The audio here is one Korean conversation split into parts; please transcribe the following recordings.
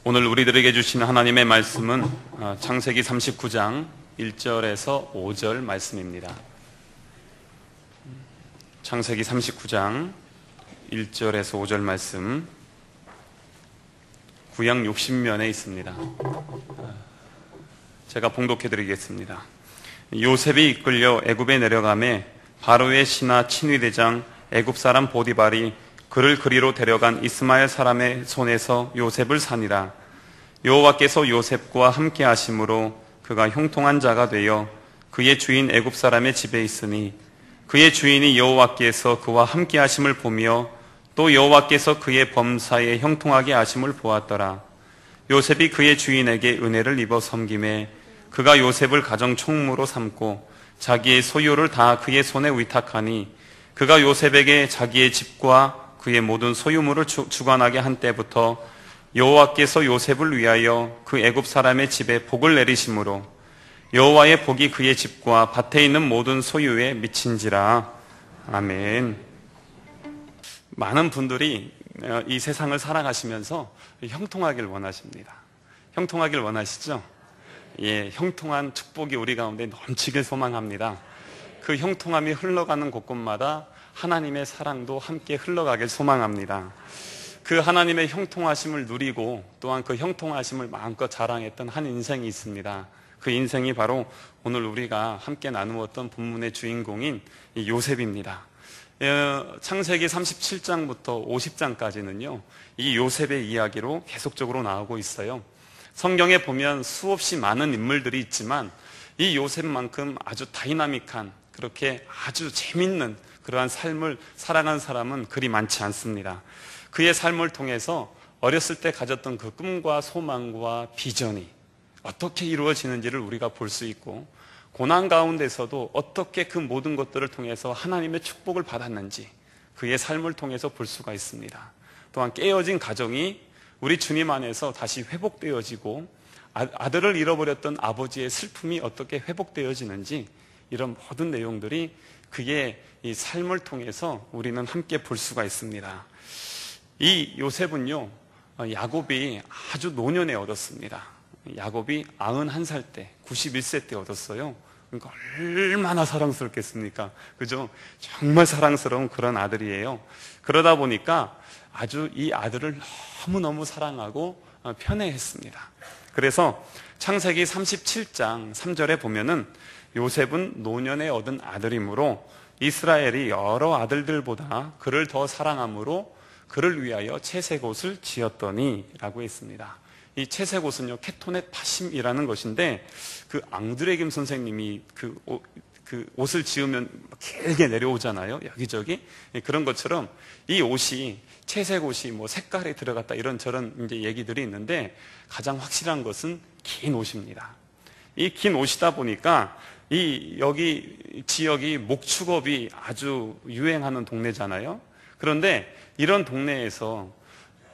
오늘 우리들에게 주신 하나님의 말씀은 창세기 39장 1절에서 5절 말씀입니다. 창세기 39장 1절에서 5절 말씀, 구약 60면에 있습니다. 제가 봉독해 드리겠습니다. 요셉이 이끌려 애굽에 내려가매 바로의 신하 친위대장 애굽 사람 보디발이 그를 그리로 데려간 이스마엘 사람의 손에서 요셉을 사니라. 여호와께서 요셉과 함께 하심으로 그가 형통한 자가 되어 그의 주인 애굽 사람의 집에 있으니 그의 주인이 여호와께서 그와 함께 하심을 보며 또 여호와께서 그의 범사에 형통하게 하심을 보았더라. 요셉이 그의 주인에게 은혜를 입어 섬김에 그가 요셉을 가정 총무로 삼고 자기의 소유를 다 그의 손에 위탁하니 그가 요셉에게 자기의 집과 그의 모든 소유물을 주관하게 한 때부터 여호와께서 요셉을 위하여 그 애굽 사람의 집에 복을 내리심으로 여호와의 복이 그의 집과 밭에 있는 모든 소유에 미친지라. 아멘. 많은 분들이 이 세상을 살아가시면서 형통하길 원하십니다. 형통하길 원하시죠? 예, 형통한 축복이 우리 가운데 넘치길 소망합니다. 그 형통함이 흘러가는 곳곳마다 하나님의 사랑도 함께 흘러가길 소망합니다. 그 하나님의 형통하심을 누리고 또한 그 형통하심을 마음껏 자랑했던 한 인생이 있습니다. 그 인생이 바로 오늘 우리가 함께 나누었던 본문의 주인공인 요셉입니다. 창세기 37장부터 50장까지는요, 이 요셉의 이야기로 계속적으로 나오고 있어요. 성경에 보면 수없이 많은 인물들이 있지만 이 요셉만큼 아주 다이나믹한, 그렇게 아주 재밌는 그러한 삶을 살아간 사람은 그리 많지 않습니다. 그의 삶을 통해서 어렸을 때 가졌던 그 꿈과 소망과 비전이 어떻게 이루어지는지를 우리가 볼 수 있고, 고난 가운데서도 어떻게 그 모든 것들을 통해서 하나님의 축복을 받았는지 그의 삶을 통해서 볼 수가 있습니다. 또한 깨어진 가정이 우리 주님 안에서 다시 회복되어지고, 아들을 잃어버렸던 아버지의 슬픔이 어떻게 회복되어지는지, 이런 모든 내용들이 그의 이 삶을 통해서 우리는 함께 볼 수가 있습니다. 이 요셉은요, 야곱이 아주 노년에 얻었습니다. 야곱이 91살 때, 91세 때 얻었어요. 그러니까 얼마나 사랑스럽겠습니까? 그죠? 정말 사랑스러운 그런 아들이에요. 그러다 보니까 아주 이 아들을 너무너무 사랑하고 편애했습니다. 그래서 창세기 37장 3절에 보면은 요셉은 노년에 얻은 아들이므로 이스라엘이 여러 아들들보다 그를 더 사랑함으로 그를 위하여 채색옷을 지었더니 라고 했습니다. 이 채색옷은요, 케토넷 파심이라는 것인데, 그 앙드레 김 선생님이 그 옷을 지으면 길게 내려오잖아요, 여기저기. 그런 것처럼 이 옷이, 채색옷이 뭐 색깔이 들어갔다 이런 저런 이제 얘기들이 있는데, 가장 확실한 것은 긴 옷입니다. 이 긴 옷이다 보니까 여기 지역이 목축업이 아주 유행하는 동네잖아요. 그런데 이런 동네에서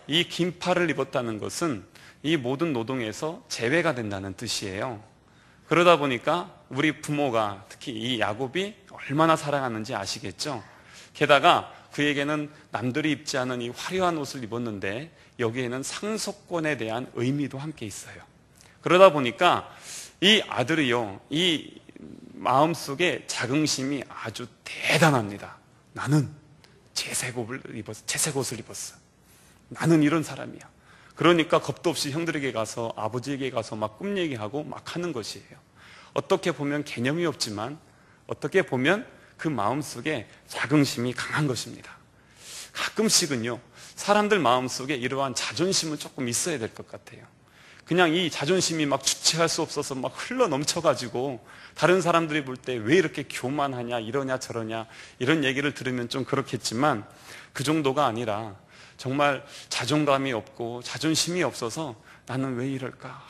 이 긴 팔을 입었다는 것은 이 모든 노동에서 제외가 된다는 뜻이에요. 그러다 보니까 우리 부모가, 특히 이 야곱이 얼마나 사랑하는지 아시겠죠? 게다가 그에게는 남들이 입지 않은 이 화려한 옷을 입었는데 여기에는 상속권에 대한 의미도 함께 있어요. 그러다 보니까 이 아들이요, 이 마음속에 자긍심이 아주 대단합니다. 나는 채색옷을 입었어. 나는 이런 사람이야. 그러니까 겁도 없이 형들에게 가서, 아버지에게 가서 막 꿈 얘기하고 막 하는 것이에요. 어떻게 보면 개념이 없지만 어떻게 보면 그 마음속에 자긍심이 강한 것입니다. 가끔씩은요, 사람들 마음속에 이러한 자존심은 조금 있어야 될 것 같아요. 그냥 이 자존심이 막 주체할 수 없어서 막 흘러 넘쳐가지고 다른 사람들이 볼 때 왜 이렇게 교만하냐, 이러냐 저러냐 이런 얘기를 들으면 좀 그렇겠지만, 그 정도가 아니라 정말 자존감이 없고 자존심이 없어서 나는 왜 이럴까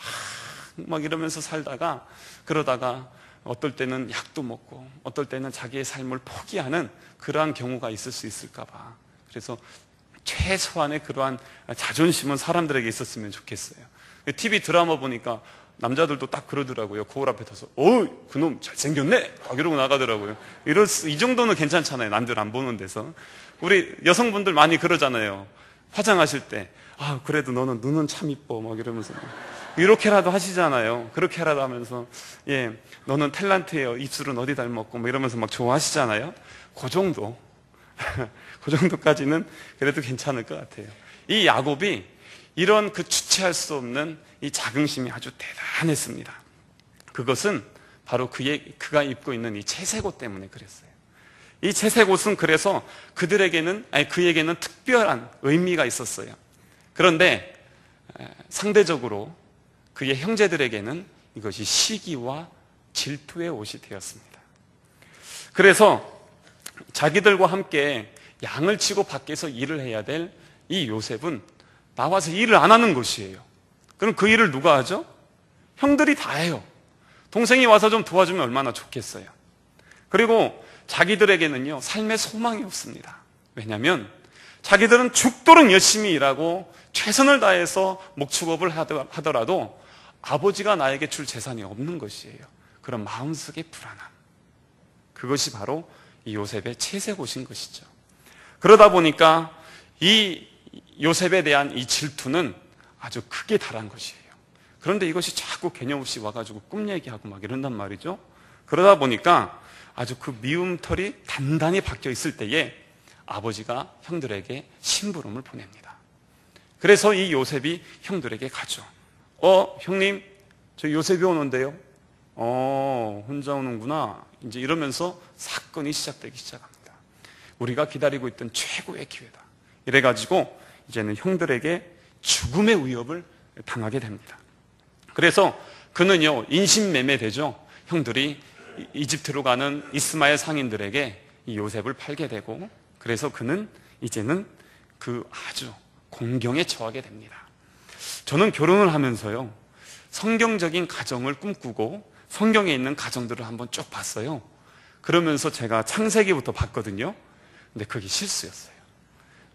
막 이러면서 살다가, 그러다가 어떨 때는 약도 먹고 어떨 때는 자기의 삶을 포기하는 그러한 경우가 있을 수 있을까 봐. 그래서 최소한의 그러한 자존심은 사람들에게 있었으면 좋겠어요. TV 드라마 보니까 남자들도 딱 그러더라고요. 거울 앞에 서서 그놈 잘생겼네 막 이러고 나가더라고요. 이 정도는 괜찮잖아요, 남들 안 보는 데서. 우리 여성분들 많이 그러잖아요. 화장하실 때 그래도 너는 눈은 참 이뻐 막 이러면서 이렇게라도 하시잖아요. 그렇게라도 하면서 너는 탤런트예요. 입술은 어디 닮았고 뭐 이러면서 막 좋아하시잖아요. 그 정도 그 정도까지는 그래도 괜찮을 것 같아요. 이 야곱이 이런 그 주체할 수 없는 이 자긍심이 아주 대단했습니다. 그것은 바로 그가 입고 있는 이 채색 옷 때문에 그랬어요. 이 채색 옷은 그래서 그에게는 특별한 의미가 있었어요. 그런데 상대적으로 그의 형제들에게는 이것이 시기와 질투의 옷이 되었습니다. 그래서 자기들과 함께 양을 치고 밖에서 일을 해야 될 이 요셉은 나와서 일을 안 하는 것이에요. 그럼 그 일을 누가 하죠? 형들이 다 해요. 동생이 와서 좀 도와주면 얼마나 좋겠어요. 그리고 자기들에게는요, 삶의 소망이 없습니다. 왜냐하면 자기들은 죽도록 열심히 일하고 최선을 다해서 목축업을 하더라도 아버지가 나에게 줄 재산이 없는 것이에요. 그런 마음속의 불안함, 그것이 바로 이 요셉의 채색 옷인 것이죠. 그러다 보니까 이 요셉에 대한 이 질투는 아주 크게 달한 것이에요. 그런데 이것이 자꾸 개념 없이 와가지고 꿈 얘기하고 막 이런단 말이죠. 그러다 보니까 아주 그 미움털이 단단히 박혀 있을 때에 아버지가 형들에게 심부름을 보냅니다. 그래서 이 요셉이 형들에게 가죠. 형님, 저 요셉이 오는데요. 혼자 오는구나. 이제 이러면서 사건이 시작되기 시작합니다. 우리가 기다리고 있던 최고의 기회다. 이래가지고 이제는 형들에게 죽음의 위협을 당하게 됩니다. 그래서 그는요, 인신매매되죠. 형들이 이집트로 가는 이스마엘 상인들에게 이 요셉을 팔게 되고, 그래서 그는 이제는 그 아주 공경에 처하게 됩니다. 저는 결혼을 하면서요, 성경적인 가정을 꿈꾸고 성경에 있는 가정들을 한번 쭉 봤어요. 그러면서 제가 창세기부터 봤거든요. 근데 그게 실수였어요.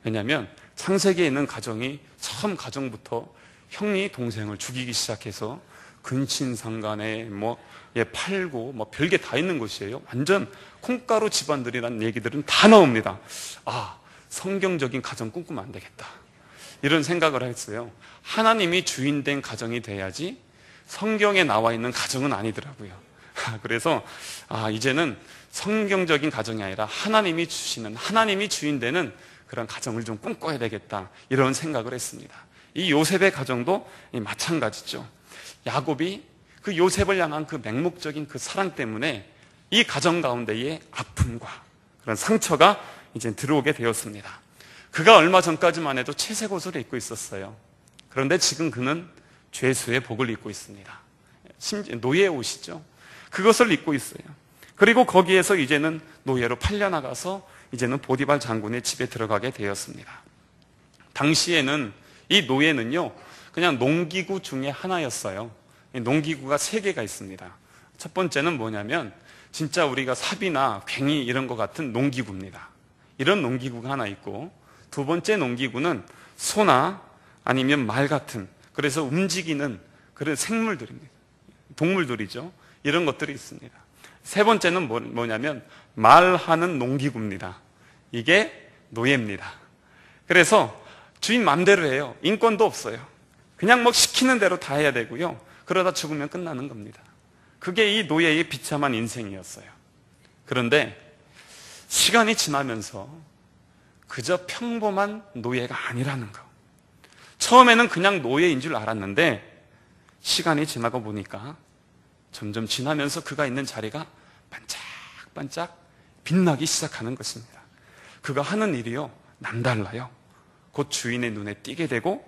왜냐하면 창세기에 있는 가정이 처음 가정부터 형이 동생을 죽이기 시작해서 근친상간에 팔고 별게 다 있는 것이에요. 완전 콩가루 집안들이라는 얘기들은 다 나옵니다. 성경적인 가정 꿈꾸면 안 되겠다, 이런 생각을 했어요. 하나님이 주인된 가정이 돼야지 성경에 나와 있는 가정은 아니더라고요. 그래서 이제는 성경적인 가정이 아니라 하나님이 주인되는 그런 가정을 좀 꿈꿔야 되겠다, 이런 생각을 했습니다. 이 요셉의 가정도 마찬가지죠. 야곱이 그 요셉을 향한 그 맹목적인 그 사랑 때문에 이 가정 가운데의 아픔과 그런 상처가 이제 들어오게 되었습니다. 그가 얼마 전까지만 해도 채색 옷을 입고 있었어요. 그런데 지금 그는 죄수의 복을 입고 있습니다. 심지어 노예의 옷이죠. 그것을 입고 있어요. 그리고 거기에서 이제는 노예로 팔려나가서 이제는 보디발 장군의 집에 들어가게 되었습니다. 당시에는 이 노예는요, 그냥 농기구 중에 하나였어요. 농기구가 3개가 있습니다. 첫 번째는 뭐냐면 진짜 우리가 삽이나 괭이 이런 것 같은 농기구입니다. 이런 농기구가 하나 있고, 두 번째 농기구는 소나 아니면 말 같은, 그래서 움직이는 그런 생물들입니다. 동물들이죠. 이런 것들이 있습니다. 세 번째는 뭐냐면 말하는 농기구입니다. 이게 노예입니다. 그래서 주인 맘대로 해요. 인권도 없어요. 그냥 시키는 대로 다 해야 되고요. 그러다 죽으면 끝나는 겁니다. 그게 이 노예의 비참한 인생이었어요. 그런데 시간이 지나면서 그저 평범한 노예가 아니라는 거. 처음에는 그냥 노예인 줄 알았는데 시간이 지나고 보니까 점점 지나면서 그가 있는 자리가 반짝반짝 빛나기 시작하는 것입니다. 그가 하는 일이요, 남달라요. 곧 주인의 눈에 띄게 되고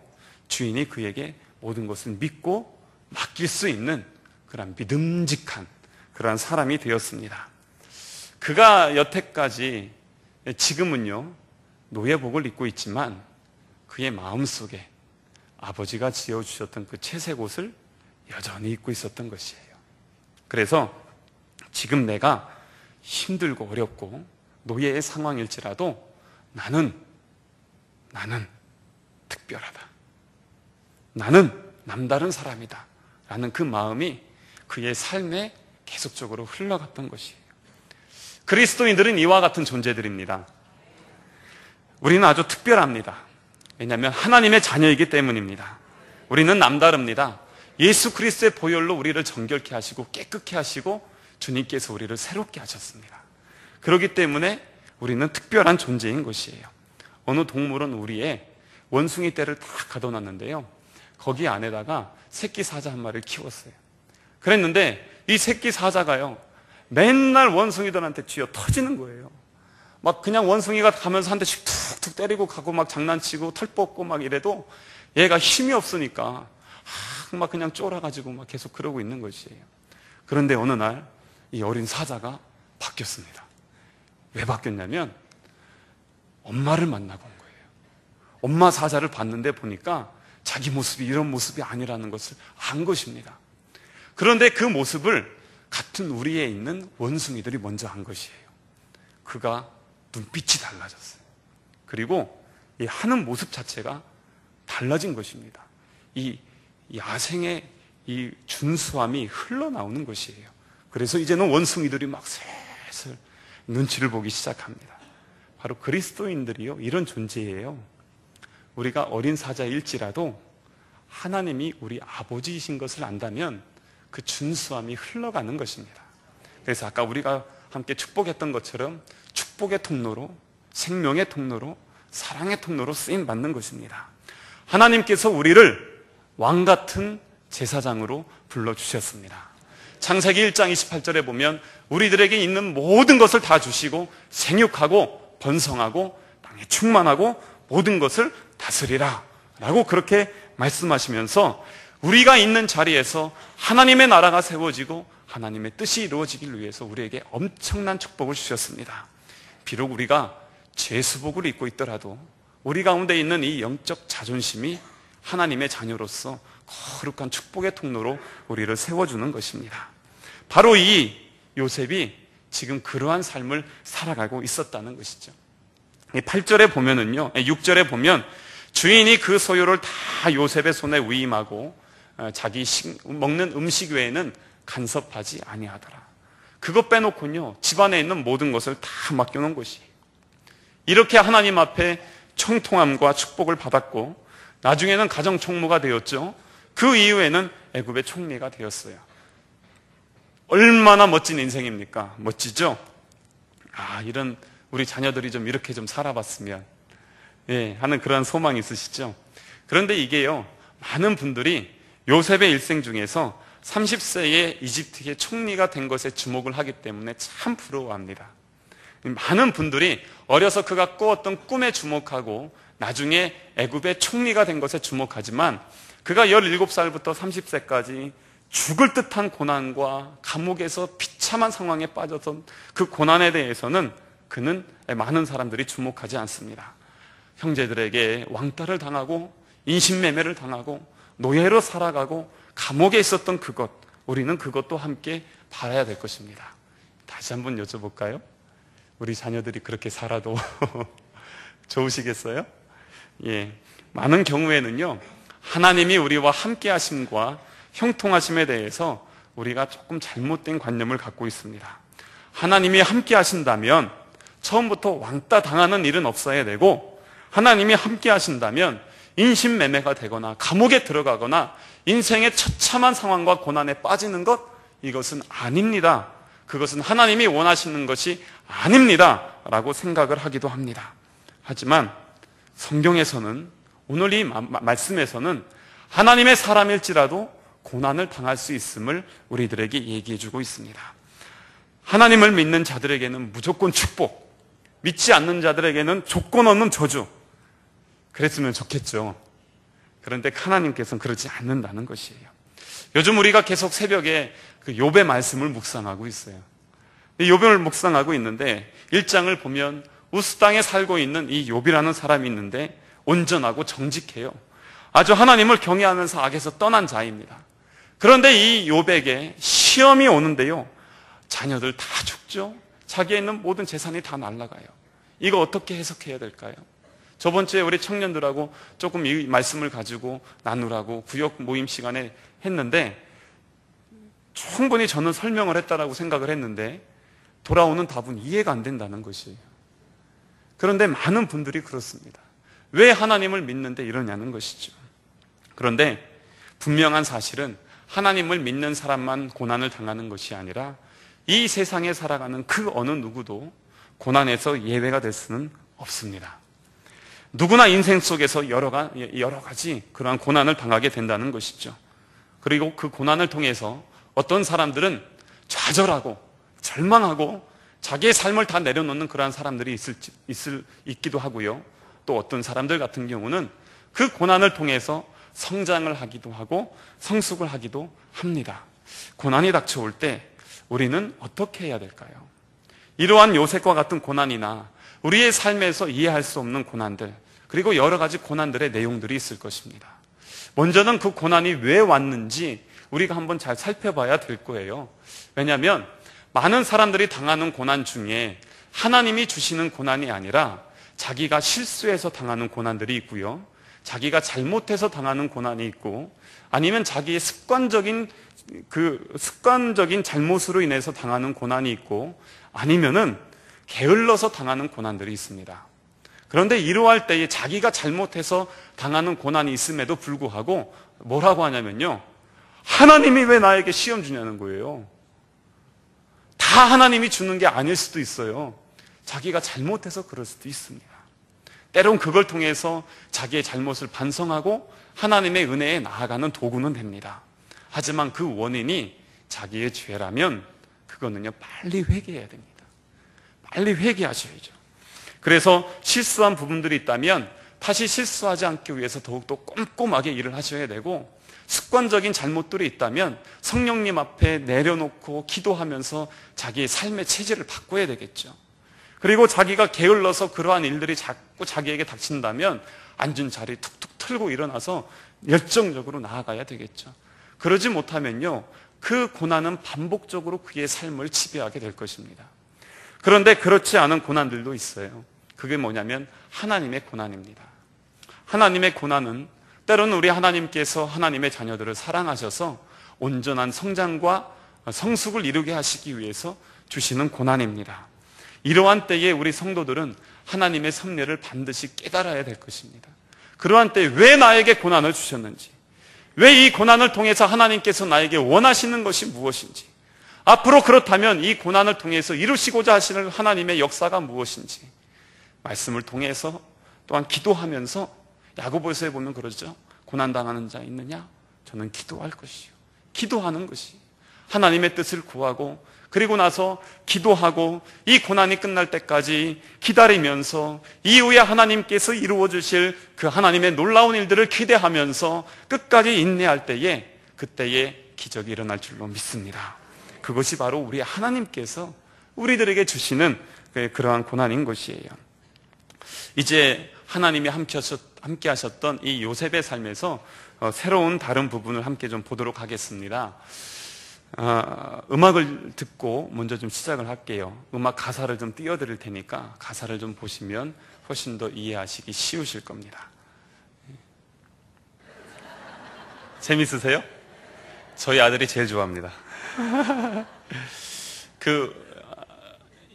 주인이 그에게 모든 것을 믿고 맡길 수 있는 그런 믿음직한 그런 사람이 되었습니다. 그가 여태까지, 지금은요, 노예복을 입고 있지만 그의 마음속에 아버지가 지어주셨던 그 채색 옷을 여전히 입고 있었던 것이에요. 그래서 지금 내가 힘들고 어렵고 노예의 상황일지라도 나는 특별하다, 나는 남다른 사람이다 라는 그 마음이 그의 삶에 계속적으로 흘러갔던 것이에요. 그리스도인들은 이와 같은 존재들입니다. 우리는 아주 특별합니다. 왜냐하면 하나님의 자녀이기 때문입니다. 우리는 남다릅니다. 예수 그리스도의 보혈로 우리를 정결케 하시고 깨끗게 하시고 주님께서 우리를 새롭게 하셨습니다. 그렇기 때문에 우리는 특별한 존재인 것이에요. 어느 동물은 우리의 원숭이 떼를 다 가둬놨는데요, 거기 안에다가 새끼 사자 한 마리를 키웠어요. 그랬는데 이 새끼 사자가요, 맨날 원숭이들한테 쥐어 터지는 거예요. 막 그냥 원숭이가 가면서 한 대씩 툭툭 때리고 가고 막 장난치고 털 뽑고 막 이래도 얘가 힘이 없으니까 막 그냥 쫄아가지고 막 계속 그러고 있는 것이에요. 그런데 어느 날 이 어린 사자가 바뀌었습니다. 왜 바뀌었냐면 엄마를 만나고 온 거예요. 엄마 사자를 봤는데 보니까 자기 모습이 이런 모습이 아니라는 것을 안 것입니다. 그런데 그 모습을 같은 우리에 있는 원숭이들이 먼저 안 것이에요. 그가 눈빛이 달라졌어요. 그리고 이 하는 모습 자체가 달라진 것입니다. 이 야생의 이 준수함이 흘러나오는 것이에요. 그래서 이제는 원숭이들이 막 슬슬 눈치를 보기 시작합니다. 바로 그리스도인들이요, 이런 존재예요. 우리가 어린 사자일지라도 하나님이 우리 아버지이신 것을 안다면 그 준수함이 흘러가는 것입니다. 그래서 아까 우리가 함께 축복했던 것처럼 축복의 통로로, 생명의 통로로, 사랑의 통로로 쓰임받는 것입니다. 하나님께서 우리를 왕같은 제사장으로 불러주셨습니다. 창세기 1장 28절에 보면 우리들에게 있는 모든 것을 다 주시고 생육하고 번성하고 땅에 충만하고 모든 것을 다스리라 라고 그렇게 말씀하시면서 우리가 있는 자리에서 하나님의 나라가 세워지고 하나님의 뜻이 이루어지길 위해서 우리에게 엄청난 축복을 주셨습니다. 비록 우리가 죄수복을 입고 있더라도 우리 가운데 있는 이 영적 자존심이 하나님의 자녀로서 거룩한 축복의 통로로 우리를 세워주는 것입니다. 바로 이 요셉이 지금 그러한 삶을 살아가고 있었다는 것이죠. 8절에 보면은요, 6절에 보면 주인이 그 소유를 다 요셉의 손에 위임하고 자기 먹는 음식 외에는 간섭하지 아니하더라. 그것 빼놓고는요, 집안에 있는 모든 것을 다 맡겨놓은 것이에요. 이렇게 하나님 앞에 청통함과 축복을 받았고 나중에는 가정총무가 되었죠. 그 이후에는 애굽의 총리가 되었어요. 얼마나 멋진 인생입니까? 멋지죠? 이런 우리 자녀들이 좀 이렇게 좀 살아봤으면 하는 그런 소망이 있으시죠? 그런데 이게요, 많은 분들이 요셉의 일생 중에서 30세에 이집트의 총리가 된 것에 주목을 하기 때문에 참 부러워합니다. 많은 분들이 어려서 그가 꾸었던 꿈에 주목하고 나중에 애굽의 총리가 된 것에 주목하지만 그가 17살부터 30세까지 죽을 듯한 고난과 감옥에서 비참한 상황에 빠졌던 그 고난에 대해서는 그는 많은 사람들이 주목하지 않습니다. 형제들에게 왕따를 당하고 인신매매를 당하고 노예로 살아가고 감옥에 있었던 그것, 우리는 그것도 함께 바라야 될 것입니다. 다시 한번 여쭤볼까요? 우리 자녀들이 그렇게 살아도 좋으시겠어요? 많은 경우에는요, 하나님이 우리와 함께 하심과 형통하심에 대해서 우리가 조금 잘못된 관념을 갖고 있습니다. 하나님이 함께 하신다면 처음부터 왕따 당하는 일은 없어야 되고, 하나님이 함께 하신다면 인신매매가 되거나 감옥에 들어가거나 인생의 처참한 상황과 고난에 빠지는 것, 이것은 아닙니다. 그것은 하나님이 원하시는 것이 아닙니다 라고 생각을 하기도 합니다. 하지만 성경에서는, 오늘 이 말씀에서는 하나님의 사람일지라도 고난을 당할 수 있음을 우리들에게 얘기해주고 있습니다. 하나님을 믿는 자들에게는 무조건 축복, 믿지 않는 자들에게는 조건 없는 저주, 그랬으면 좋겠죠. 그런데 하나님께서는 그러지 않는다는 것이에요. 요즘 우리가 계속 새벽에 그 욥의 말씀을 묵상하고 있어요. 욥을 묵상하고 있는데 1장을 보면 우스 땅에 살고 있는 이 욥이라는 사람이 있는데 온전하고 정직해요. 아주 하나님을 경외하면서 악에서 떠난 자입니다. 그런데 이 욥에게 시험이 오는데요, 자녀들 다 죽죠. 자기에 있는 모든 재산이 다 날아가요. 이거 어떻게 해석해야 될까요? 저번 주에 우리 청년들하고 조금 이 말씀을 가지고 나누라고 구역 모임 시간에 했는데 충분히 저는 설명을 했다라고 생각을 했는데 돌아오는 답은 이해가 안 된다는 것이에요. 그런데 많은 분들이 그렇습니다. 왜 하나님을 믿는데 이러냐는 것이죠. 그런데 분명한 사실은 하나님을 믿는 사람만 고난을 당하는 것이 아니라 이 세상에 살아가는 그 어느 누구도 고난에서 예외가 될 수는 없습니다. 누구나 인생 속에서 여러 가지 그러한 고난을 당하게 된다는 것이죠. 그리고 그 고난을 통해서 어떤 사람들은 좌절하고 절망하고 자기의 삶을 다 내려놓는 그러한 사람들이 있기도 하고요. 또 어떤 사람들 같은 경우는 그 고난을 통해서 성장을 하기도 하고 성숙을 하기도 합니다. 고난이 닥쳐올 때 우리는 어떻게 해야 될까요? 이러한 요셉과 같은 고난이나 우리의 삶에서 이해할 수 없는 고난들, 그리고 여러 가지 고난들의 내용들이 있을 것입니다. 먼저는 그 고난이 왜 왔는지 우리가 한번 잘 살펴봐야 될 거예요. 왜냐하면 많은 사람들이 당하는 고난 중에 하나님이 주시는 고난이 아니라 자기가 실수해서 당하는 고난들이 있고요, 자기가 잘못해서 당하는 고난이 있고, 아니면 자기의 습관적인 잘못으로 인해서 당하는 고난이 있고, 아니면은 게을러서 당하는 고난들이 있습니다. 그런데 이러할 때에 자기가 잘못해서 당하는 고난이 있음에도 불구하고 뭐라고 하냐면요, 하나님이 왜 나에게 시험 주냐는 거예요. 다 하나님이 주는 게 아닐 수도 있어요. 자기가 잘못해서 그럴 수도 있습니다. 때론 그걸 통해서 자기의 잘못을 반성하고 하나님의 은혜에 나아가는 도구는 됩니다. 하지만 그 원인이 자기의 죄라면 그거는요, 빨리 회개해야 됩니다. 빨리 회개하셔야죠. 그래서 실수한 부분들이 있다면 다시 실수하지 않기 위해서 더욱더 꼼꼼하게 일을 하셔야 되고, 습관적인 잘못들이 있다면 성령님 앞에 내려놓고 기도하면서 자기의 삶의 체질을 바꿔야 되겠죠. 그리고 자기가 게을러서 그러한 일들이 자꾸 자기에게 닥친다면 앉은 자리 툭툭 틀고 일어나서 열정적으로 나아가야 되겠죠. 그러지 못하면요, 그 고난은 반복적으로 그의 삶을 지배하게 될 것입니다. 그런데 그렇지 않은 고난들도 있어요. 그게 뭐냐면 하나님의 고난입니다. 하나님의 고난은 때로는 우리 하나님께서 하나님의 자녀들을 사랑하셔서 온전한 성장과 성숙을 이루게 하시기 위해서 주시는 고난입니다. 이러한 때에 우리 성도들은 하나님의 섭리를 반드시 깨달아야 될 것입니다. 그러한 때에 왜 나에게 고난을 주셨는지, 왜 이 고난을 통해서 하나님께서 나에게 원하시는 것이 무엇인지, 앞으로 그렇다면 이 고난을 통해서 이루시고자 하시는 하나님의 역사가 무엇인지 말씀을 통해서, 또한 기도하면서, 야고보서에 보면 그러죠. 고난당하는 자 있느냐? 저는 기도할 것이요. 기도하는 것이 하나님의 뜻을 구하고, 그리고 나서 기도하고 이 고난이 끝날 때까지 기다리면서 이후에 하나님께서 이루어 주실 그 하나님의 놀라운 일들을 기대하면서 끝까지 인내할 때에, 그때에 기적이 일어날 줄로 믿습니다. 그것이 바로 우리 하나님께서 우리들에게 주시는 그러한 고난인 것이에요. 이제 하나님이 함께 하셨던 이 요셉의 삶에서 새로운 다른 부분을 함께 좀 보도록 하겠습니다. 음악을 듣고 먼저 좀 시작을 할게요. 음악 가사를 좀 띄워드릴 테니까 가사를 좀 보시면 훨씬 더 이해하시기 쉬우실 겁니다. 재밌으세요? 저희 아들이 제일 좋아합니다.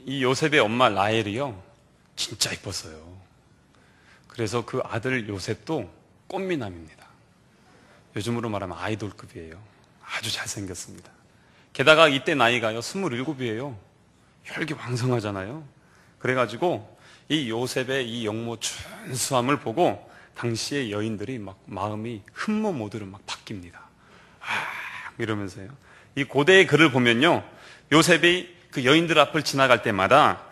이 요셉의 엄마 라헬이요, 진짜 이뻤어요. 그래서 그 아들 요셉도 꽃미남입니다. 요즘으로 말하면 아이돌급이에요. 아주 잘생겼습니다. 게다가 이때 나이가요 27이에요. 혈기왕성하잖아요. 그래가지고 이 요셉의 이 영모 준수함을 보고 당시의 여인들이 막 마음이 흠모 모드로 막 바뀝니다. 이러면서요. 이 고대의 글을 보면요, 요셉이 그 여인들 앞을 지나갈 때마다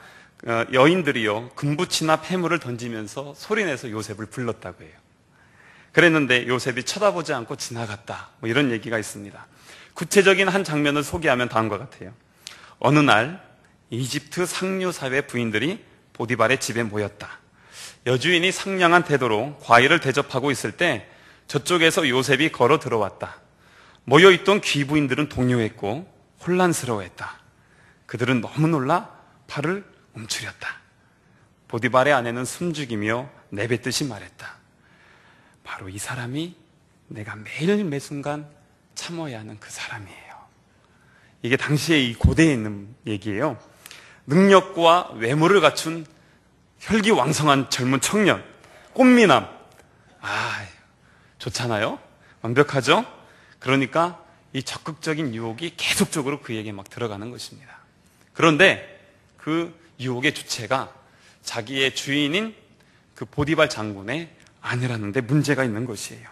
여인들이요 금붙이나 폐물을 던지면서 소리내서 요셉을 불렀다고 해요. 그랬는데 요셉이 쳐다보지 않고 지나갔다, 뭐 이런 얘기가 있습니다. 구체적인 한 장면을 소개하면 다음과 같아요. 어느 날 이집트 상류사회 부인들이 보디발의 집에 모였다. 여주인이 상냥한 태도로 과일을 대접하고 있을 때 저쪽에서 요셉이 걸어 들어왔다. 모여있던 귀부인들은 동요했고 혼란스러워했다. 그들은 너무 놀라 팔을 움츠렸다. 보디발의 아내는 숨죽이며 내뱉듯이 말했다. 바로 이 사람이 내가 매일 매순간 참아야 하는 그 사람이에요. 이게 당시에 이 고대에 있는 얘기예요. 능력과 외모를 갖춘 혈기왕성한 젊은 청년, 꽃미남. 좋잖아요? 완벽하죠? 그러니까 이 적극적인 유혹이 계속적으로 그에게 막 들어가는 것입니다. 그런데 그 유혹의 주체가 자기의 주인인 그 보디발 장군의 아내라는 데 문제가 있는 것이에요.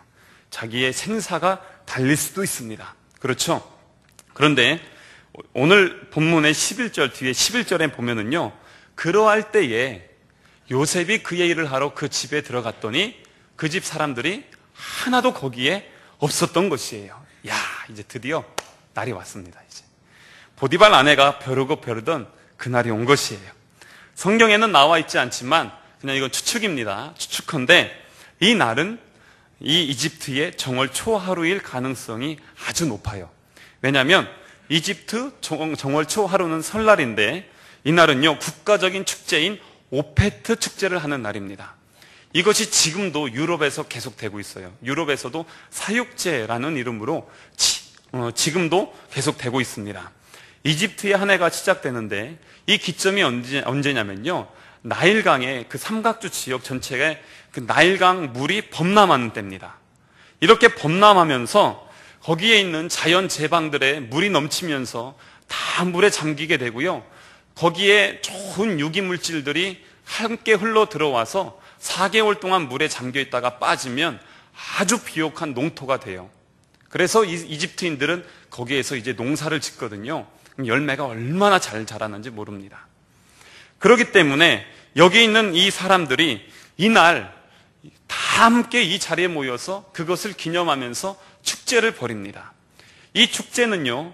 자기의 생사가 달릴 수도 있습니다. 그렇죠? 그런데 오늘 본문의 11절 뒤에 11절에 보면은요, 그러할 때에 요셉이 그의 일을 하러 그 집에 들어갔더니 그 집 사람들이 하나도 거기에 없었던 것이에요. 이제 드디어 날이 왔습니다. 이제 보디발 아내가 벼르고 벼르던 그날이 온 것이에요. 성경에는 나와 있지 않지만 그냥 이건 추측입니다. 추측컨대 이 날은 이 이집트의 정월 초하루일 가능성이 아주 높아요. 왜냐하면 이집트 정월 초하루는 설날인데 이날은요, 국가적인 축제인 오페트 축제를 하는 날입니다. 이것이 지금도 유럽에서 계속되고 있어요. 유럽에서도 사육제라는 이름으로 지금도 계속되고 있습니다. 이집트의 한 해가 시작되는데 이 기점이 언제냐면요, 나일강의 그 삼각주 지역 전체에 그 나일강 물이 범람하는 때입니다. 이렇게 범람하면서 거기에 있는 자연 제방들의 물이 넘치면서 다 물에 잠기게 되고요, 거기에 좋은 유기물질들이 함께 흘러 들어와서 4개월 동안 물에 잠겨 있다가 빠지면 아주 비옥한 농토가 돼요. 그래서 이집트인들은 거기에서 이제 농사를 짓거든요. 열매가 얼마나 잘 자라는지 모릅니다. 그렇기 때문에 여기 있는 이 사람들이 이날 다 함께 이 자리에 모여서 그것을 기념하면서 축제를 벌입니다. 이 축제는요,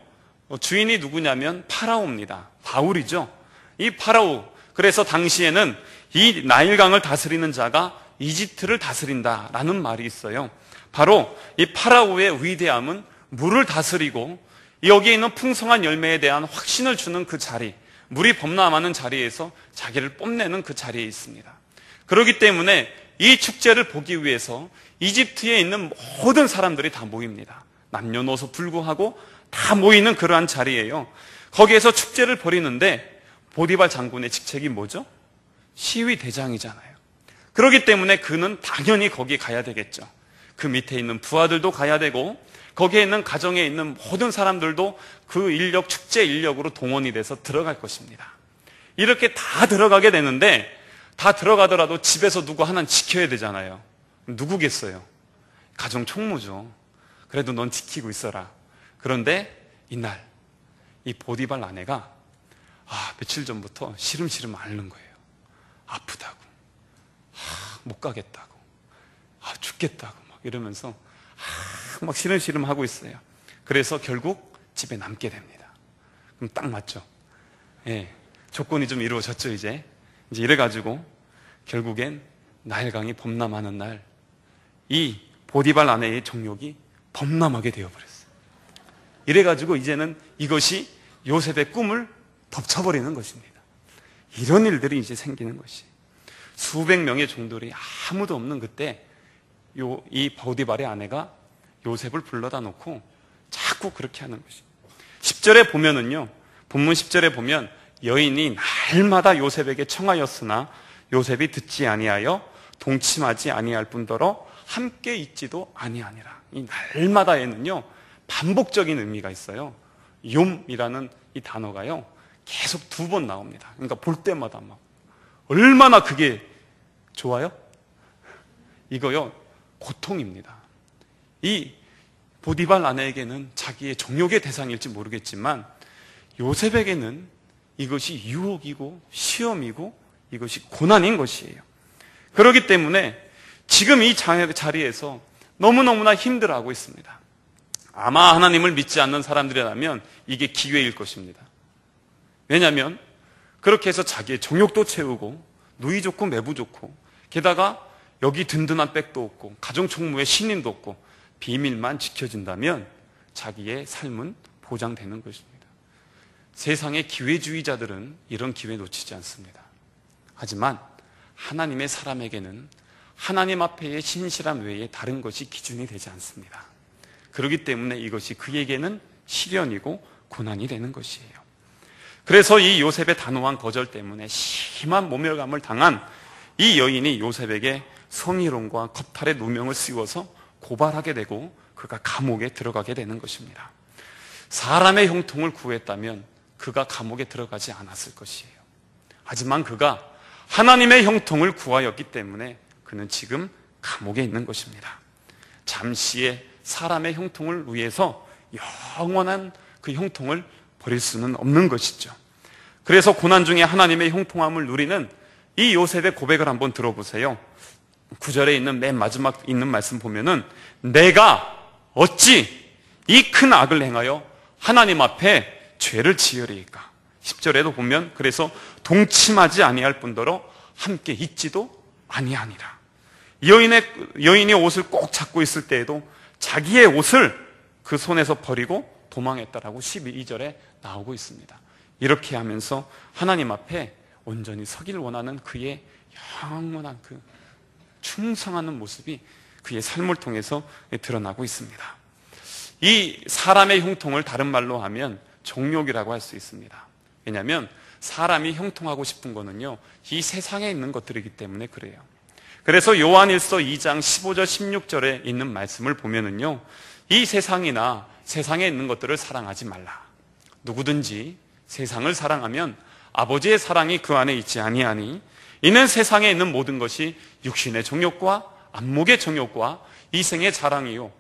주인이 누구냐면 파라오입니다. 바울이죠. 이 파라오, 그래서 당시에는 이 나일강을 다스리는 자가 이집트를 다스린다라는 말이 있어요. 바로 이 파라오의 위대함은 물을 다스리고 여기에 있는 풍성한 열매에 대한 확신을 주는 그 자리, 물이 범람하는 자리에서 자기를 뽐내는 그 자리에 있습니다. 그렇기 때문에 이 축제를 보기 위해서 이집트에 있는 모든 사람들이 다 모입니다. 남녀노소 불구하고 다 모이는 그러한 자리예요. 거기에서 축제를 벌이는데 보디발 장군의 직책이 뭐죠? 시위 대장이잖아요. 그렇기 때문에 그는 당연히 거기 가야 되겠죠. 그 밑에 있는 부하들도 가야 되고 거기에 있는 가정에 있는 모든 사람들도 그 인력, 축제 인력으로 동원이 돼서 들어갈 것입니다. 이렇게 다 들어가게 되는데 다 들어가더라도 집에서 누구 하나는 지켜야 되잖아요. 누구겠어요? 가정 총무죠. 그래도 넌 지키고 있어라. 그런데 이날 이 보디발 아내가 며칠 전부터 시름시름 앓는 거예요. 아프다고, 못 가겠다고, 죽겠다고 막 이러면서 막 시름시름 하고 있어요. 그래서 결국 집에 남게 됩니다. 그럼 딱 맞죠? 예, 조건이 좀 이루어졌죠. 이제 이래가지고 결국엔 나일강이 범람하는 날 이 보디발 아내의 정욕이 범람하게 되어버렸어요. 이래가지고 이제는 이것이 요셉의 꿈을 덮쳐버리는 것입니다. 이런 일들이 이제 생기는 것이, 수백 명의 종들이 아무도 없는 그때 이 보디발의 아내가 요셉을 불러다 놓고 자꾸 그렇게 하는 것입니다. 10절에 보면은요, 본문 10절에 보면 여인이 날마다 요셉에게 청하였으나 요셉이 듣지 아니하여 동침하지 아니할 뿐더러 함께 있지도 아니하니라. 이 날마다에는요, 반복적인 의미가 있어요. 욤이라는 이 단어가요, 계속 2번 나옵니다. 그러니까 볼 때마다 막 얼마나 그게 좋아요? 이거요, 고통입니다. 이 보디발 아내에게는 자기의 정욕의 대상일지 모르겠지만 요셉에게는 이것이 유혹이고 시험이고 이것이 고난인 것이에요. 그렇기 때문에 지금 이 자리에서 너무너무나 힘들어하고 있습니다. 아마 하나님을 믿지 않는 사람들이라면 이게 기회일 것입니다. 왜냐하면 그렇게 해서 자기의 정욕도 채우고 누이 좋고 매부 좋고 게다가 여기 든든한 백도 없고 가정 총무의 신임도 없고 비밀만 지켜진다면 자기의 삶은 보장되는 것입니다. 세상의 기회주의자들은 이런 기회 놓치지 않습니다. 하지만 하나님의 사람에게는 하나님 앞에의 신실함 외에 다른 것이 기준이 되지 않습니다. 그렇기 때문에 이것이 그에게는 시련이고 고난이 되는 것이에요. 그래서 이 요셉의 단호한 거절 때문에 심한 모멸감을 당한 이 여인이 요셉에게 성희롱과 겁탈의 누명을 씌워서 고발하게 되고 그가 감옥에 들어가게 되는 것입니다. 사람의 형통을 구했다면 그가 감옥에 들어가지 않았을 것이에요. 하지만 그가 하나님의 형통을 구하였기 때문에 그는 지금 감옥에 있는 것입니다. 잠시의 사람의 형통을 위해서 영원한 그 형통을 버릴 수는 없는 것이죠. 그래서 고난 중에 하나님의 형통함을 누리는 이 요셉의 고백을 한번 들어보세요. 9절에 있는 맨 마지막 있는 말씀 보면은 내가 어찌 이 큰 악을 행하여 하나님 앞에 죄를 지으리이까. 10절에도 보면 그래서 동침하지 아니할 뿐더러 함께 있지도 아니하니라. 여인이 옷을 꼭 잡고 있을 때에도 자기의 옷을 그 손에서 버리고 도망했다라고 12절에 나오고 있습니다. 이렇게 하면서 하나님 앞에 온전히 서길 원하는 그의 영원한 그 충성하는 모습이 그의 삶을 통해서 드러나고 있습니다. 이 사람의 형통을 다른 말로 하면 정욕이라고 할 수 있습니다. 왜냐하면 사람이 형통하고 싶은 거는요, 이 세상에 있는 것들이기 때문에 그래요. 그래서 요한일서 2장 15절 16절에 있는 말씀을 보면은요, 이 세상이나 세상에 있는 것들을 사랑하지 말라. 누구든지 세상을 사랑하면 아버지의 사랑이 그 안에 있지 아니하니 이는 세상에 있는 모든 것이 육신의 정욕과 안목의 정욕과 이생의 자랑이요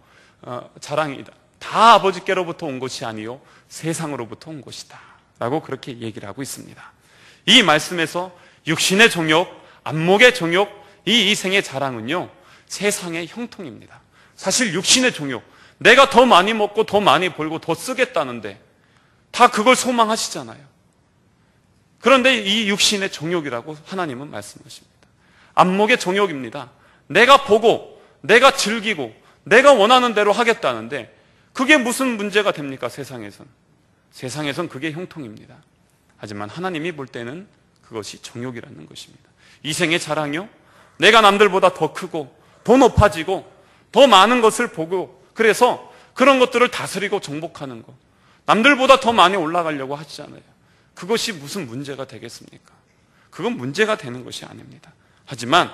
자랑이다. 다 아버지께로부터 온 것이 아니요 세상으로부터 온 것이다 라고 그렇게 얘기를 하고 있습니다. 이 말씀에서 육신의 정욕, 안목의 정욕, 이 이생의 자랑은요 세상의 형통입니다. 사실 육신의 정욕, 내가 더 많이 먹고 더 많이 벌고 더 쓰겠다는데 다 그걸 소망하시잖아요. 그런데 이 육신의 정욕이라고 하나님은 말씀하십니다. 안목의 정욕입니다. 내가 보고 내가 즐기고 내가 원하는 대로 하겠다는데 그게 무슨 문제가 됩니까? 세상에선 그게 형통입니다. 하지만 하나님이 볼 때는 그것이 정욕이라는 것입니다. 이생의 자랑이요, 내가 남들보다 더 크고 더 높아지고 더 많은 것을 보고 그래서 그런 것들을 다스리고 정복하는 것, 남들보다 더 많이 올라가려고 하시잖아요. 그것이 무슨 문제가 되겠습니까? 그건 문제가 되는 것이 아닙니다. 하지만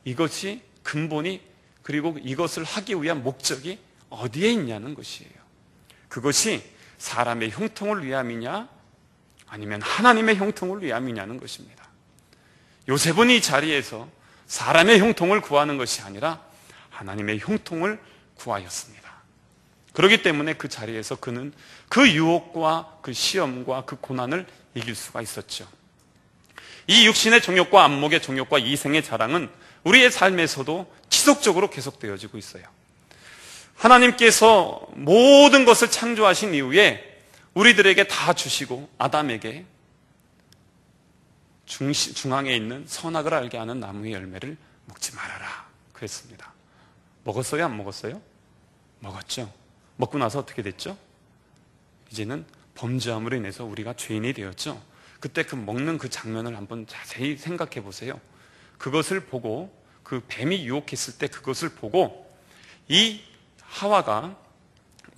이것이 근본이, 그리고 이것을 하기 위한 목적이 어디에 있냐는 것이에요. 그것이 사람의 형통을 위함이냐 아니면 하나님의 형통을 위함이냐는 것입니다. 요셉은 이 자리에서 사람의 형통을 구하는 것이 아니라 하나님의 형통을 구하였습니다. 그렇기 때문에 그 자리에서 그는 그 유혹과 그 시험과 그 고난을 이길 수가 있었죠. 이 육신의 정욕과 안목의 정욕과 이생의 자랑은 우리의 삶에서도 지속적으로 계속되어지고 있어요. 하나님께서 모든 것을 창조하신 이후에 우리들에게 다 주시고 아담에게 중앙에 있는 선악을 알게 하는 나무의 열매를 먹지 말아라 그랬습니다. 먹었어요? 안 먹었어요? 먹었죠. 먹고 나서 어떻게 됐죠? 이제는 범죄함으로 인해서 우리가 죄인이 되었죠. 그때 그 먹는 그 장면을 한번 자세히 생각해 보세요. 그것을 보고, 그 뱀이 유혹했을 때 그것을 보고 이 하와가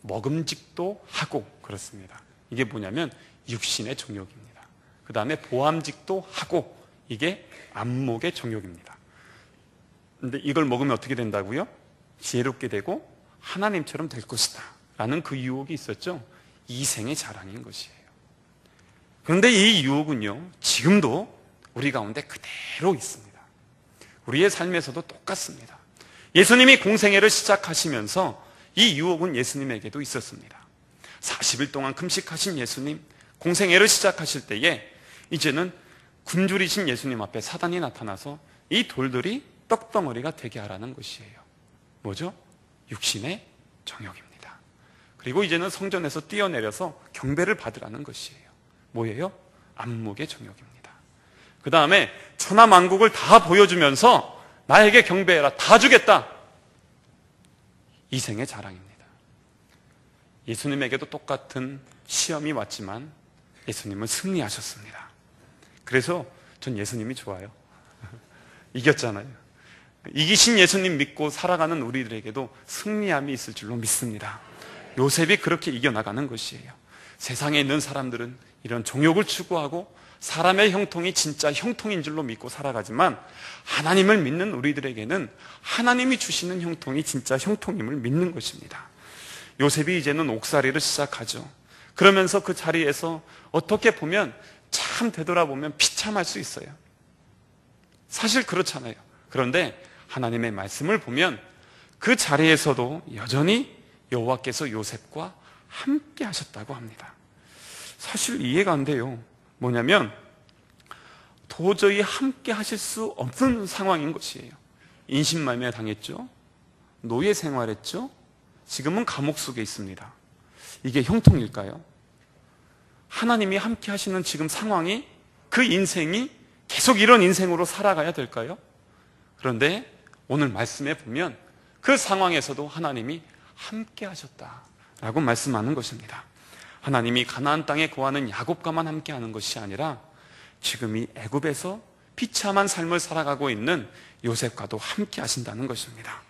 먹음직도 하고 그렇습니다. 이게 뭐냐면 육신의 정욕입니다. 그 다음에 보암직도 하고, 이게 안목의 정욕입니다. 근데 이걸 먹으면 어떻게 된다고요? 지혜롭게 되고 하나님처럼 될 것이다 라는 그 유혹이 있었죠. 이생의 자랑인 것이에요. 그런데 이 유혹은요 지금도 우리 가운데 그대로 있습니다. 우리의 삶에서도 똑같습니다. 예수님이 공생애를 시작하시면서 이 유혹은 예수님에게도 있었습니다. 40일 동안 금식하신 예수님, 공생애를 시작하실 때에 이제는 굶주리신 예수님 앞에 사단이 나타나서 이 돌들이 떡덩어리가 되게 하라는 것이에요. 뭐죠? 육신의 정욕입니다. 그리고 이제는 성전에서 뛰어내려서 경배를 받으라는 것이에요. 뭐예요? 안목의 정욕입니다. 그 다음에 천하만국을 다 보여주면서 나에게 경배해라, 다 주겠다. 이생의 자랑입니다. 예수님에게도 똑같은 시험이 왔지만 예수님은 승리하셨습니다. 그래서 전 예수님이 좋아요. 이겼잖아요. 이기신 예수님 믿고 살아가는 우리들에게도 승리함이 있을 줄로 믿습니다. 요셉이 그렇게 이겨나가는 것이에요. 세상에 있는 사람들은 이런 정욕을 추구하고 사람의 형통이 진짜 형통인 줄로 믿고 살아가지만 하나님을 믿는 우리들에게는 하나님이 주시는 형통이 진짜 형통임을 믿는 것입니다. 요셉이 이제는 옥살이를 시작하죠. 그러면서 그 자리에서 어떻게 보면 참 되돌아보면 비참할 수 있어요. 사실 그렇잖아요. 그런데 하나님의 말씀을 보면 그 자리에서도 여전히 여호와께서 요셉과 함께 하셨다고 합니다. 사실 이해가 안 돼요. 뭐냐면 도저히 함께 하실 수 없는 상황인 것이에요. 인신말매 당했죠. 노예 생활했죠. 지금은 감옥 속에 있습니다. 이게 형통일까요? 하나님이 함께 하시는 지금 상황이, 그 인생이 계속 이런 인생으로 살아가야 될까요? 그런데 오늘 말씀에 보면 그 상황에서도 하나님이 함께 하셨다라고 말씀하는 것입니다. 하나님이 가나안 땅에 거하는 야곱과만 함께 하는 것이 아니라 지금 이 애굽에서 비참한 삶을 살아가고 있는 요셉과도 함께 하신다는 것입니다.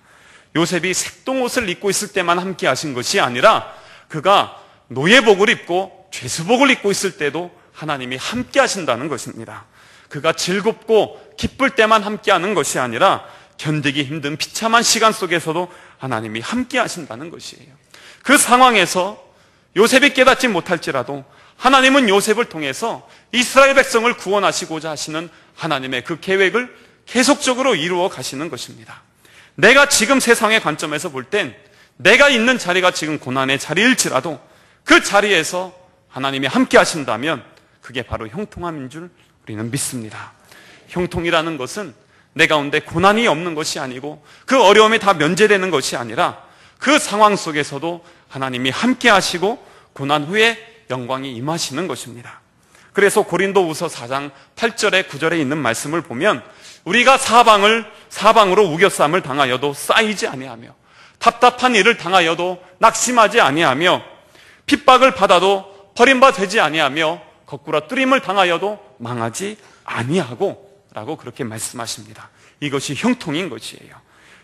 요셉이 색동옷을 입고 있을 때만 함께 하신 것이 아니라 그가 노예복을 입고 죄수복을 입고 있을 때도 하나님이 함께 하신다는 것입니다. 그가 즐겁고 기쁠 때만 함께 하는 것이 아니라 견디기 힘든 비참한 시간 속에서도 하나님이 함께 하신다는 것이에요. 그 상황에서 요셉이 깨닫지 못할지라도 하나님은 요셉을 통해서 이스라엘 백성을 구원하시고자 하시는 하나님의 그 계획을 계속적으로 이루어 가시는 것입니다. 내가 지금 세상의 관점에서 볼 땐 내가 있는 자리가 지금 고난의 자리일지라도 그 자리에서 하나님이 함께 하신다면 그게 바로 형통함인 줄 우리는 믿습니다. 형통이라는 것은 내 가운데 고난이 없는 것이 아니고 그 어려움이 다 면제되는 것이 아니라 그 상황 속에서도 하나님이 함께 하시고 고난 후에 영광이 임하시는 것입니다. 그래서 고린도후서 4장 8절에 9절에 있는 말씀을 보면 우리가 사방으로 우겨쌈을 당하여도 쌓이지 아니하며 답답한 일을 당하여도 낙심하지 아니하며 핍박을 받아도 버림받지 아니하며 거꾸로 뜨림을 당하여도 망하지 아니하고 라고 그렇게 말씀하십니다. 이것이 형통인 것이에요.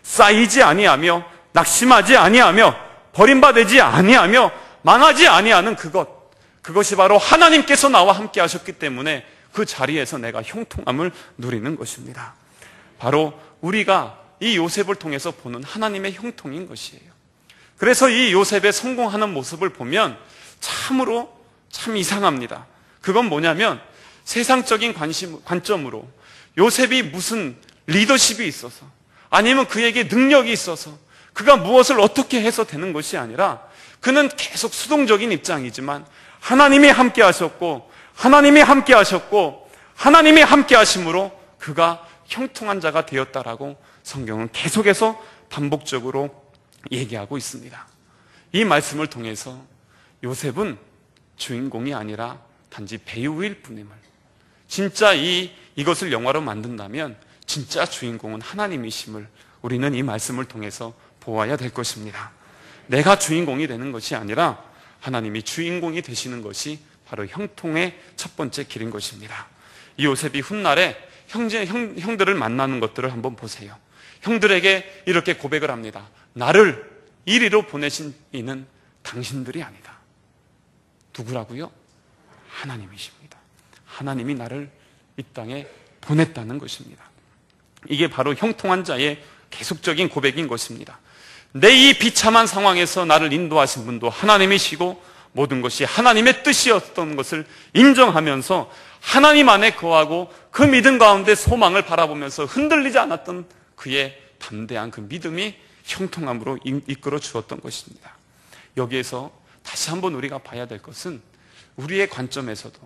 쌓이지 아니하며 낙심하지 아니하며 버림받지 아니하며 망하지 아니하는 그것이 바로 하나님께서 나와 함께 하셨기 때문에 그 자리에서 내가 형통함을 누리는 것입니다. 바로 우리가 이 요셉을 통해서 보는 하나님의 형통인 것이에요. 그래서 이 요셉의 성공하는 모습을 보면 참으로 참 이상합니다. 그건 뭐냐면 세상적인 관점으로 요셉이 무슨 리더십이 있어서 아니면 그에게 능력이 있어서 그가 무엇을 어떻게 해서 되는 것이 아니라 그는 계속 수동적인 입장이지만 하나님이 함께 하셨고 하나님이 함께 하셨고 하나님이 함께 하심으로 그가 형통한 자가 되었다라고 성경은 계속해서 반복적으로 얘기하고 있습니다. 이 말씀을 통해서 요셉은 주인공이 아니라 단지 배우일 뿐임을, 진짜 이것을 영화로 만든다면 진짜 주인공은 하나님이심을 우리는 이 말씀을 통해서 보아야 될 것입니다. 내가 주인공이 되는 것이 아니라 하나님이 주인공이 되시는 것이 바로 형통의 첫 번째 길인 것입니다. 이 요셉이 훗날에 형들을 만나는 것들을 한번 보세요. 형들에게 이렇게 고백을 합니다. 나를 이리로 보내신 이는 당신들이 아니다. 누구라고요? 하나님이십니다. 하나님이 나를 이 땅에 보냈다는 것입니다. 이게 바로 형통한 자의 계속적인 고백인 것입니다. 내 이 비참한 상황에서 나를 인도하신 분도 하나님이시고 모든 것이 하나님의 뜻이었던 것을 인정하면서 하나님 안에 거하고 그 믿음 가운데 소망을 바라보면서 흔들리지 않았던 그의 담대한 그 믿음이 형통함으로 이끌어 주었던 것입니다. 여기에서 다시 한번 우리가 봐야 될 것은 우리의 관점에서도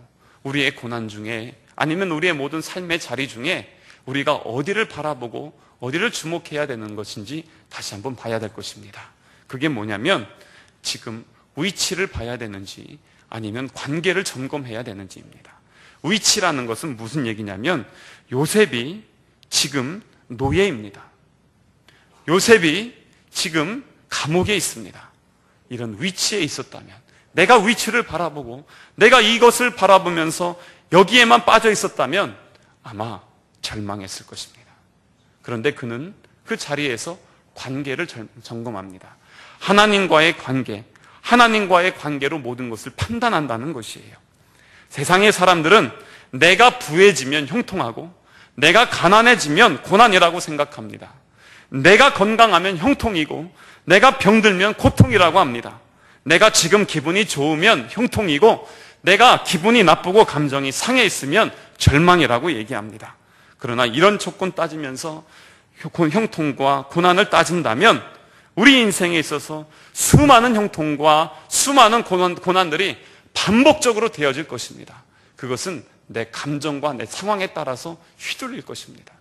우리의 고난 중에 아니면 우리의 모든 삶의 자리 중에 우리가 어디를 바라보고 어디를 주목해야 되는 것인지 다시 한번 봐야 될 것입니다. 그게 뭐냐면 지금 위치를 봐야 되는지 아니면 관계를 점검해야 되는지입니다. 위치라는 것은 무슨 얘기냐면 요셉이 지금 노예입니다. 요셉이 지금 감옥에 있습니다. 이런 위치에 있었다면 내가 위치를 바라보고 내가 이것을 바라보면서 여기에만 빠져 있었다면 아마 절망했을 것입니다. 그런데 그는 그 자리에서 관계를 점검합니다. 하나님과의 관계로 모든 것을 판단한다는 것이에요. 세상의 사람들은 내가 부해지면 형통하고 내가 가난해지면 고난이라고 생각합니다. 내가 건강하면 형통이고 내가 병들면 고통이라고 합니다. 내가 지금 기분이 좋으면 형통이고 내가 기분이 나쁘고 감정이 상해 있으면 절망이라고 얘기합니다. 그러나 이런 조건 따지면서 형통과 고난을 따진다면 우리 인생에 있어서 수많은 형통과 수많은 고난들이 반복적으로 되어질 것입니다. 그것은 내 감정과 내 상황에 따라서 휘둘릴 것입니다.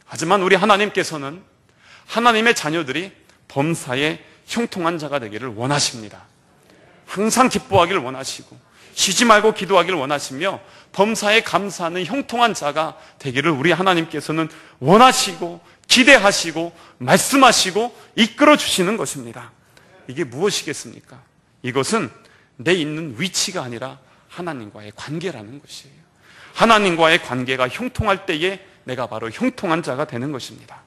하지만 우리 하나님께서는 하나님의 자녀들이 범사에 형통한 자가 되기를 원하십니다. 항상 기뻐하기를 원하시고 쉬지 말고 기도하기를 원하시며 범사에 감사하는 형통한 자가 되기를 우리 하나님께서는 원하시고 기대하시고 말씀하시고 이끌어 주시는 것입니다. 이게 무엇이겠습니까? 이것은 내 있는 위치가 아니라 하나님과의 관계라는 것이에요. 하나님과의 관계가 형통할 때에 내가 바로 형통한 자가 되는 것입니다.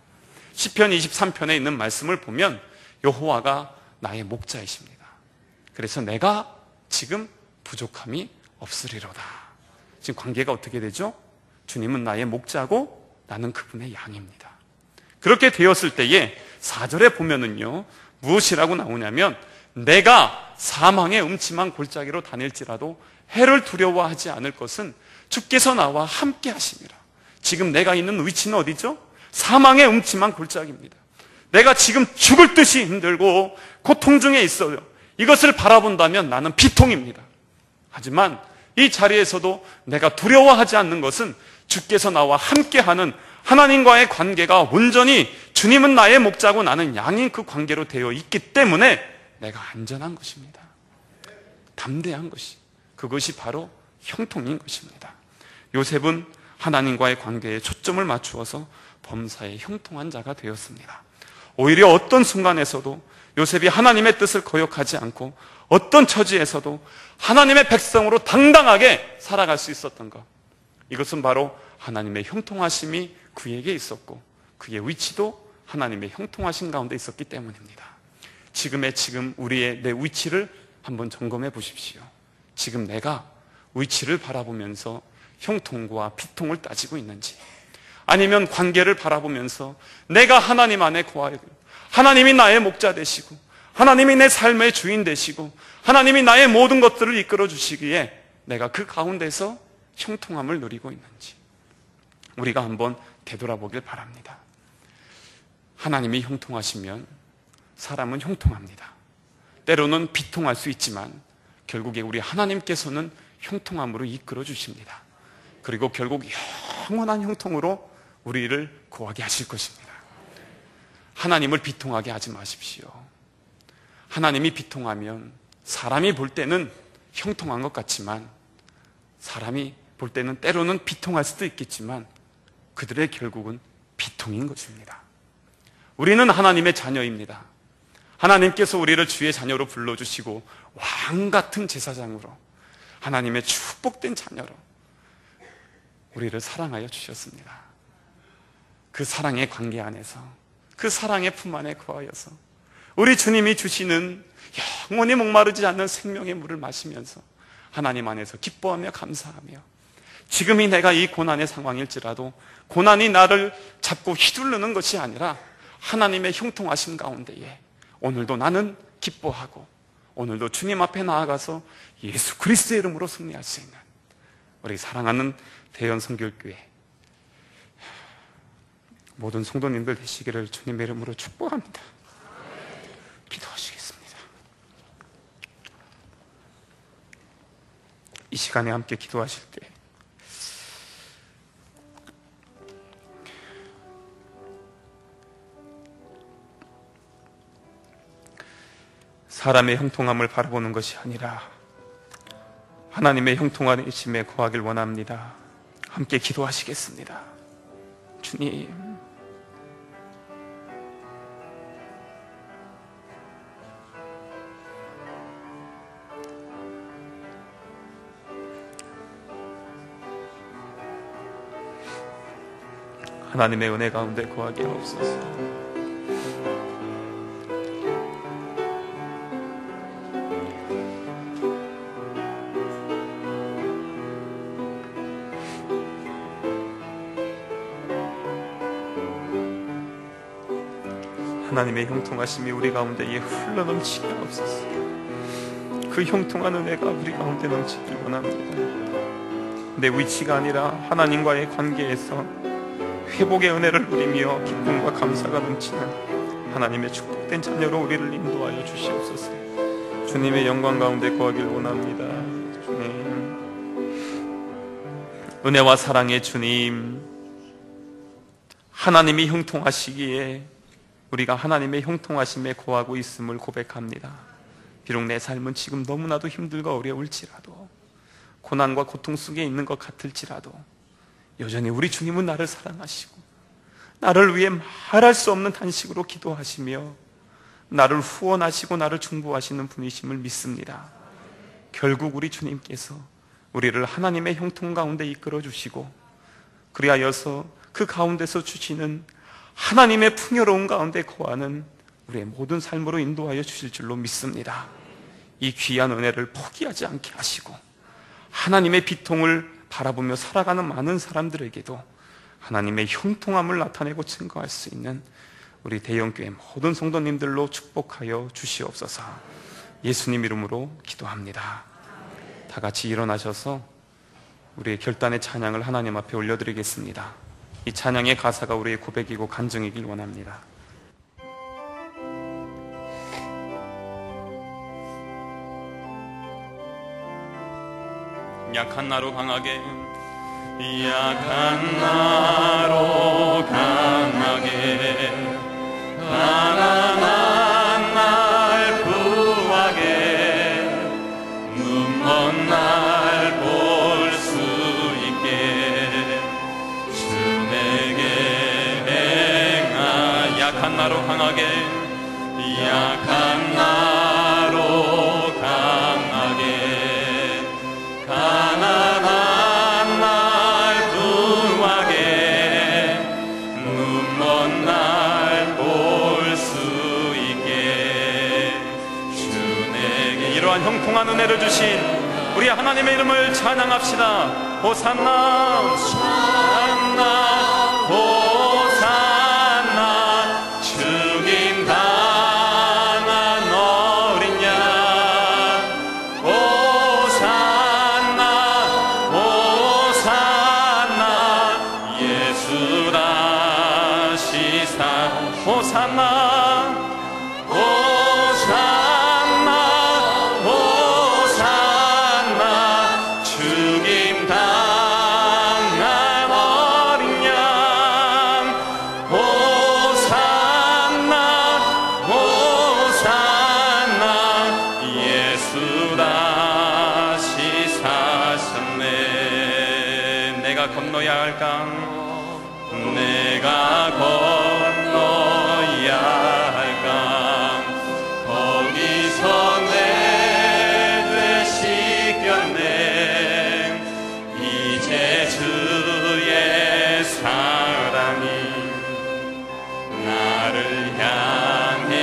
시편 23편에 있는 말씀을 보면 여호와가 나의 목자이십니다. 그래서 내가 지금 부족함이 없으리로다. 지금 관계가 어떻게 되죠? 주님은 나의 목자고 나는 그분의 양입니다. 그렇게 되었을 때에 4절에 보면은요, 무엇이라고 나오냐면 내가 사망의 음침한 골짜기로 다닐지라도 해를 두려워하지 않을 것은 주께서 나와 함께 하심이라. 지금 내가 있는 위치는 어디죠? 사망의 음침한 골짜기입니다. 내가 지금 죽을 듯이 힘들고 고통 중에 있어요. 이것을 바라본다면 나는 비통입니다. 하지만 이 자리에서도 내가 두려워하지 않는 것은 주께서 나와 함께하는 하나님과의 관계가 온전히 주님은 나의 목자고 나는 양인 그 관계로 되어 있기 때문에 내가 안전한 것입니다. 담대한 것이, 그것이 바로 형통인 것입니다. 요셉은 하나님과의 관계에 초점을 맞추어서 범사에 형통한 자가 되었습니다. 오히려 어떤 순간에서도 요셉이 하나님의 뜻을 거역하지 않고 어떤 처지에서도 하나님의 백성으로 당당하게 살아갈 수 있었던 것, 이것은 바로 하나님의 형통하심이 그에게 있었고 그의 위치도 하나님의 형통하심 가운데 있었기 때문입니다. 지금 우리의 내 위치를 한번 점검해 보십시오. 지금 내가 위치를 바라보면서 형통과 비통을 따지고 있는지, 아니면 관계를 바라보면서 내가 하나님 안에 거하고 하나님이 나의 목자 되시고 하나님이 내 삶의 주인 되시고 하나님이 나의 모든 것들을 이끌어 주시기에 내가 그 가운데서 형통함을 누리고 있는지 우리가 한번 되돌아보길 바랍니다. 하나님이 형통하시면 사람은 형통합니다. 때로는 비통할 수 있지만 결국에 우리 하나님께서는 형통함으로 이끌어 주십니다. 그리고 결국 영원한 형통으로 우리를 거하게 하실 것입니다. 하나님을 비통하게 하지 마십시오. 하나님이 비통하면 사람이 볼 때는 형통한 것 같지만, 사람이 볼 때는 때로는 비통할 수도 있겠지만 그들의 결국은 비통인 것입니다. 우리는 하나님의 자녀입니다. 하나님께서 우리를 주의 자녀로 불러주시고 왕같은 제사장으로, 하나님의 축복된 자녀로 우리를 사랑하여 주셨습니다. 그 사랑의 관계 안에서, 그 사랑의 품 안에 거하여서 우리 주님이 주시는 영원히 목마르지 않는 생명의 물을 마시면서 하나님 안에서 기뻐하며 감사하며, 지금이 내가 이 고난의 상황일지라도 고난이 나를 잡고 휘두르는 것이 아니라 하나님의 형통하심 가운데에 오늘도 나는 기뻐하고 오늘도 주님 앞에 나아가서 예수 그리스도의 이름으로 승리할 수 있는 우리 사랑하는 대연 선교교회 모든 성도님들 되시기를 주님의 이름으로 축복합니다. 기도하시겠습니다. 이 시간에 함께 기도하실 때 사람의 형통함을 바라보는 것이 아니라 하나님의 형통하심에 거하길 원합니다. 함께 기도하시겠습니다. 주님, 하나님의 은혜 가운데 거하게 하옵소서. 하나님의 형통하심이 우리 가운데에 흘러넘치게 하옵소서. 그 형통한 은혜가 우리 가운데 넘치길 원합니다. 내 위치가 아니라 하나님과의 관계에서 회복의 은혜를 누리며 기쁨과 감사가 넘치는 하나님의 축복된 자녀로 우리를 인도하여 주시옵소서. 주님의 영광 가운데 거하길 원합니다. 주님, 은혜와 사랑의 주님, 하나님이 형통하시기에 우리가 하나님의 형통하심에 거하고 있음을 고백합니다. 비록 내 삶은 지금 너무나도 힘들고 어려울지라도, 고난과 고통 속에 있는 것 같을지라도 여전히 우리 주님은 나를 사랑하시고 나를 위해 말할 수 없는 탄식으로 기도하시며 나를 후원하시고 나를 중보하시는 분이심을 믿습니다. 결국 우리 주님께서 우리를 하나님의 형통 가운데 이끌어 주시고, 그리하여서 그 가운데서 주시는 하나님의 풍요로운 가운데 거하는 우리의 모든 삶으로 인도하여 주실 줄로 믿습니다. 이 귀한 은혜를 포기하지 않게 하시고 하나님의 비통을 바라보며 살아가는 많은 사람들에게도 하나님의 형통함을 나타내고 증거할 수 있는 우리 대형교회 모든 성도님들로 축복하여 주시옵소서. 예수님 이름으로 기도합니다. 다 같이 일어나셔서 우리의 결단의 찬양을 하나님 앞에 올려드리겠습니다. 이 찬양의 가사가 우리의 고백이고 간증이길 원합니다. 약한 나로 강하게, 약한 나로 강하게, 가난한 날 부하게, 눈먼 날 볼 수 있게 주 내게 행하. 약한 나로 강하게, 약한 나로 강하게, 가난한 날 부하게, 눈먼 날 볼 수 있게 주 내게. 이러한 형통한 은혜를 주신 우리 하나님의 이름을 찬양합시다. 호산나 호산나 호산나, 죽임 당한 어린 양. 호산나 호산나, 예수 다시 사. 호산나 호산나 호산나, 죽임 당한 어린 양. 호산나 호산나, 예수 다시 사셨네. 내가 건너야 할 강, 내가 건너야 할 강, 거기서 내 죄 씻겼네. 이제 주의 사랑이 나를 향해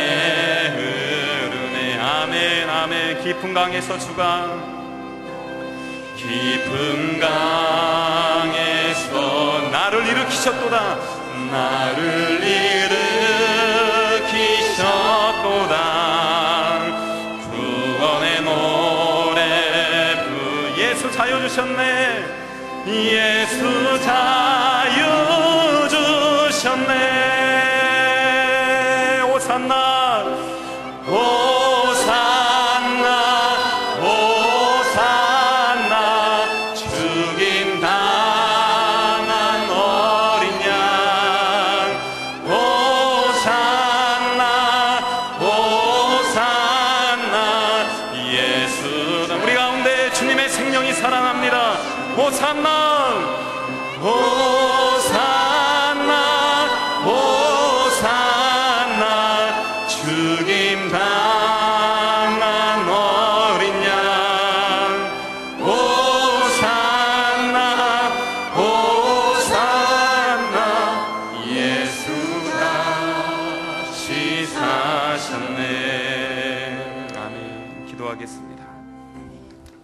흐르네. 아멘 아멘. 깊은 강에서 주가, 깊은 강에서 나를 일으키셨도다. 나를 일으키셨도다. 구원의 노래 예수 자유 주셨네. 예수 자유 주셨네. 호산나 호산나 호산나, 죽임 당한 어린 양. 호산나 호산나, 예수. 우리 가운데 주님의 생명이 살아납니다. 호산나 호산나 호산나, 죽임 당한 어린 양. 호산나 호산나, 예수 다시 사셨네. 아멘. 기도하겠습니다.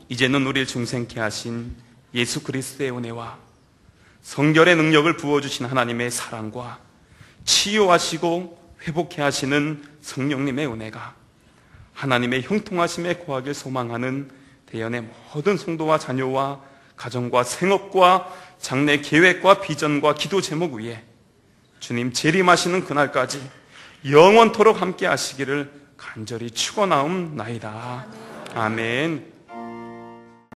이제는 우리를 중생케 하신 예수 그리스도의 은혜와 성결의 능력을 부어주신 하나님의 사랑과 치유하시고 회복해 하시는 성령님의 은혜가 하나님의 형통하심에 거하길 소망하는 대연의 모든 성도와 자녀와 가정과 생업과 장래 계획과 비전과 기도 제목 위에 주님 재림하시는 그날까지 영원토록 함께 하시기를 간절히 축원하옵나이다. 아멘.